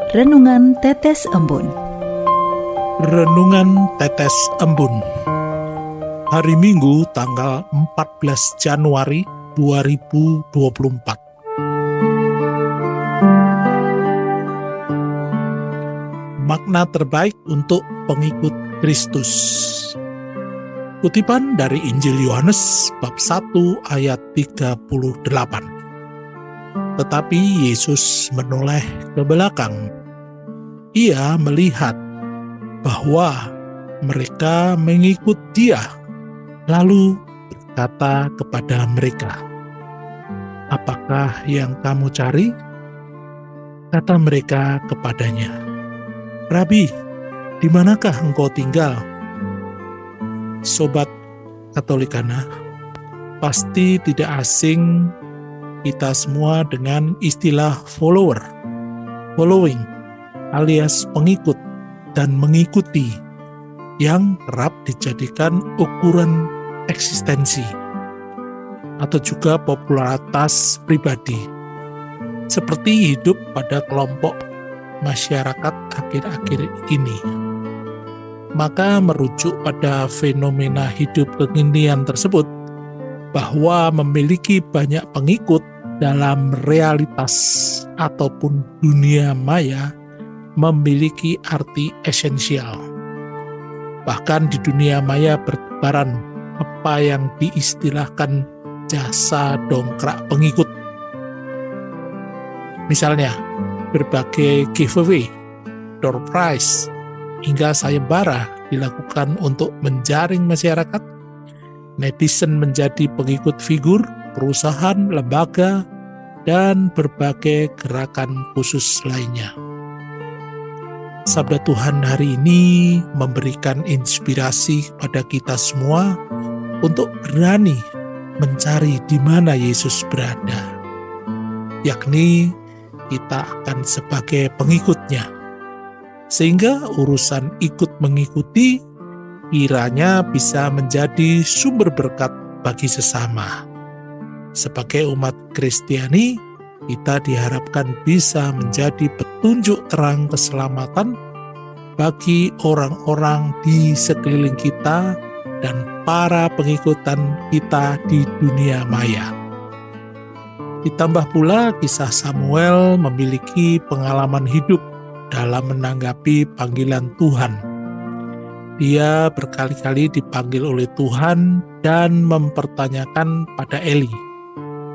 Renungan Tetes Embun. Renungan Tetes Embun. Hari Minggu tanggal 14 Januari 2024. Makna terbaik untuk pengikut Kristus. Kutipan dari Injil Yohanes bab 1 ayat 38. Tetapi Yesus menoleh ke belakang. Ia melihat bahwa mereka mengikut Dia, lalu berkata kepada mereka, "Apakah yang kamu cari?" Kata mereka kepadanya, "Rabi, di manakah engkau tinggal?" Sobat Katolikana, pasti tidak asing kita semua dengan istilah following alias pengikut dan mengikuti yang kerap dijadikan ukuran eksistensi atau juga popularitas pribadi, seperti hidup pada kelompok masyarakat akhir-akhir ini. Maka merujuk pada fenomena hidup kekinian tersebut, bahwa memiliki banyak pengikut dalam realitas ataupun dunia maya memiliki arti esensial. Bahkan di dunia maya bertebaran apa yang diistilahkan jasa dongkrak pengikut. Misalnya, berbagai giveaway, door prize, hingga sayembara dilakukan untuk menjaring masyarakat. Netizen menjadi pengikut figur, perusahaan, lembaga, dan berbagai gerakan khusus lainnya. Sabda Tuhan hari ini memberikan inspirasi pada kita semua untuk berani mencari di mana Yesus berada, yakni kita akan sebagai pengikutnya, sehingga urusan ikut mengikuti kiranya bisa menjadi sumber berkat bagi sesama. Sebagai umat Kristiani, kita diharapkan bisa menjadi petunjuk terang keselamatan bagi orang-orang di sekeliling kita dan para pengikutan kita di dunia maya. Ditambah pula kisah Samuel memiliki pengalaman hidup dalam menanggapi panggilan Tuhan. Dia berkali-kali dipanggil oleh Tuhan dan mempertanyakan pada Eli.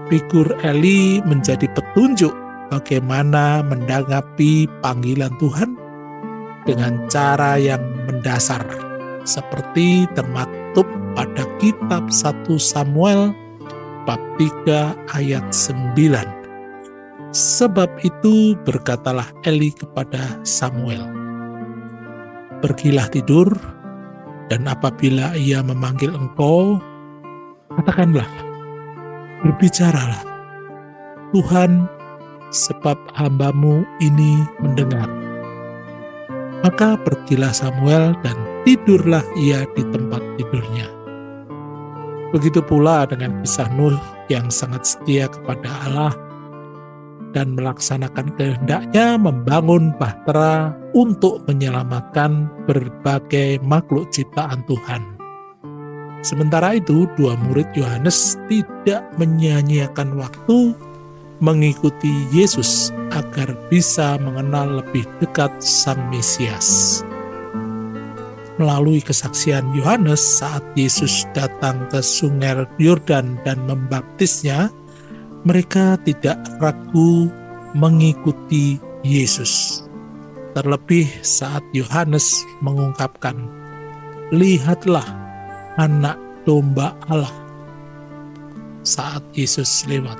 Figur Eli menjadi petunjuk bagaimana menanggapi panggilan Tuhan dengan cara yang mendasar, seperti termaktub pada kitab 1 Samuel bab 3 ayat 9. Sebab itu berkatalah Eli kepada Samuel, "Pergilah tidur, dan apabila ia memanggil engkau, katakanlah, berbicaralah, Tuhan, sebab hambamu ini mendengar." Maka pergilah Samuel dan tidurlah ia di tempat tidurnya. Begitu pula dengan kisah Nuh yang sangat setia kepada Allah dan melaksanakan kehendaknya membangun bahtera untuk menyelamatkan berbagai makhluk ciptaan Tuhan. Sementara itu, dua murid Yohanes tidak menyia-nyiakan waktu mengikuti Yesus agar bisa mengenal lebih dekat Sang Mesias. Melalui kesaksian Yohanes saat Yesus datang ke Sungai Yordan dan membaptisnya, mereka tidak ragu mengikuti Yesus. Terlebih saat Yohanes mengungkapkan, "Lihatlah Anak Domba Allah," saat Yesus lewat.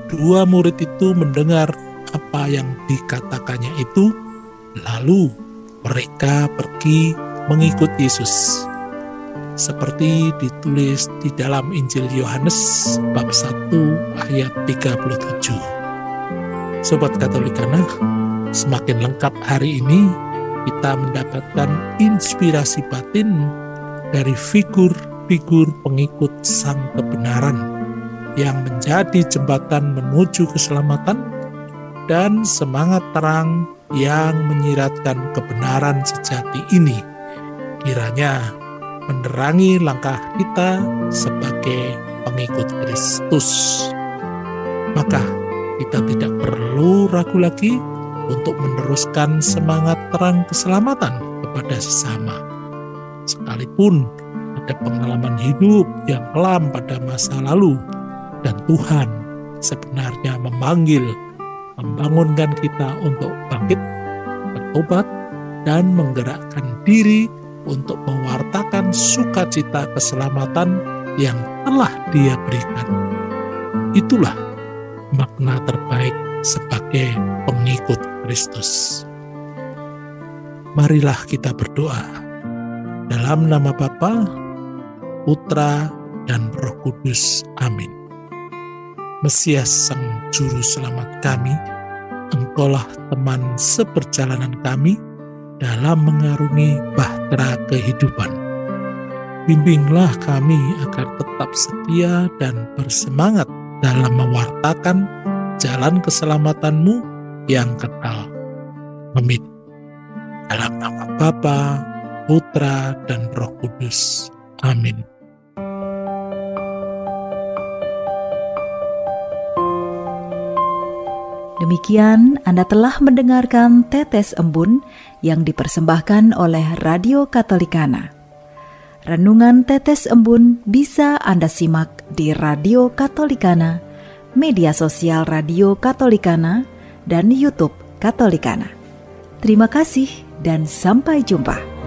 Dua murid itu mendengar apa yang dikatakannya itu, lalu mereka pergi mengikut Yesus. Seperti ditulis di dalam Injil Yohanes bab 1 ayat 37. Sobat Katolikana, semakin lengkap hari ini kita mendapatkan inspirasi batin dari figur-figur pengikut Sang Kebenaran yang menjadi jembatan menuju keselamatan dan semangat terang yang menyiratkan kebenaran sejati ini kiranya menerangi langkah kita sebagai pengikut Kristus. Maka kita tidak perlu ragu lagi untuk meneruskan semangat terang keselamatan kepada sesama. Sekalipun ada pengalaman hidup yang kelam pada masa lalu, dan Tuhan sebenarnya membangunkan kita untuk bangkit, bertobat, dan menggerakkan diri untuk mewartakan sukacita keselamatan yang telah Dia berikan. Itulah makna terbaik sebagai pengikut Kristus. Marilah kita berdoa. Dalam nama Bapa, Putra, dan Roh Kudus. Amin. Mesias Sang Juru Selamat kami, Engkaulah teman seperjalanan kami dalam mengarungi bahtera kehidupan. Bimbinglah kami agar tetap setia dan bersemangat dalam mewartakan jalan keselamatan-Mu yang kekal. Amin. Dalam nama Bapa, Putra, dan Roh Kudus. Amin. Demikian Anda telah mendengarkan Tetes Embun yang dipersembahkan oleh Radio Katolikana. Renungan Tetes Embun bisa Anda simak di Radio Katolikana, media sosial Radio Katolikana, dan YouTube Katolikana. Terima kasih dan sampai jumpa.